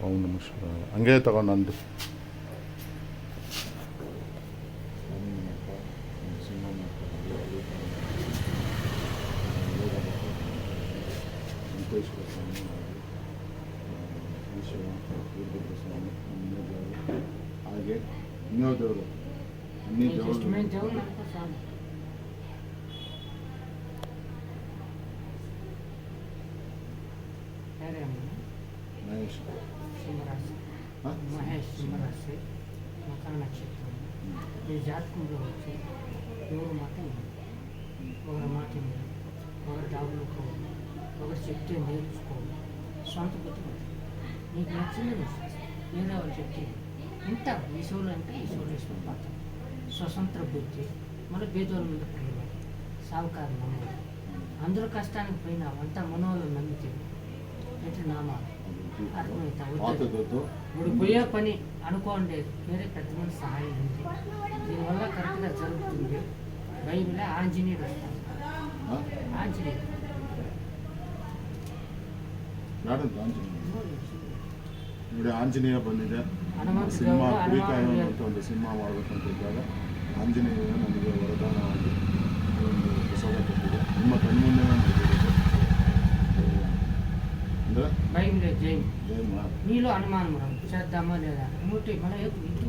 ಓಂ ನಮಃ ಶಿವಾಯ. ಹಂಗೆ ತಗೊಂಡು ನಂದು ವೆಂಕಟೇಶ್ವರ ಸ್ವಾಮಿ, ಈಶ್ವರ, ವೀರಭದ್ರ ಸ್ವಾಮಿ, ದೇವರು, ಹಾಗೆ ಇನ್ನೂ ದೇವರು, अन्य देवल महेश महेश सिंहराशि मकर नक्षत्र ये जातकुंडलो వచ్చి దేవుడు మాట ఒకరి మాట ఒకరి డాబులకు ఒకరి చెప్తే నేర్చుకోవాలి. సొంత బుద్ధి నీకు నచ్చింది ఏదో వాళ్ళు చెప్తే వింటారు. ఈ షోలో అంటే ఈ షోలో ఇష్టపడతారు. స్వతంత్ర బుద్ధి మన పేదోళ్ళ మీద ప్రేమ, సావుకారు నమ్మకం, అందరూ కష్టానికి పోయినా అంతా మనోళ్ళు నమ్మితే ఎట్లా నామాలు అర్థమవుతావు. ఇప్పుడు పోయే పని అనుకోండి, వేరే పెద్ద మంది సహాయం ఉంది, దీనివల్ల కరెక్ట్గా జరుగుతుంది. బైబిల్ ఆంజనేయుడు వస్తాడు. ఆంజనేయుడు ನೋಡಿ ಆಂಜನೇಯ ಬಂದಿದೆ. ಸಿನಿಮಾ ಕುರಿಕಾಯ ಅಂತ ಒಂದು ಸಿನಿಮಾ ಮಾಡಬೇಕಂತ ಇದ್ದಾಗ ಆಂಜನೇಯ ನಮಗೆ ವರದಾನವಾಗಿ ಒಂದು ಪ್ರಸಾದ ಕೊಟ್ಟಿದೆ. ನಿಮ್ಮ ಕಣ್ಮುಂದೆ ಮಾಡಿರೋದು ಅಂದರೆ బైబిల్ జై నీలో అనుమానం చేద్దామా లేదా మూటి మన ఇంటూ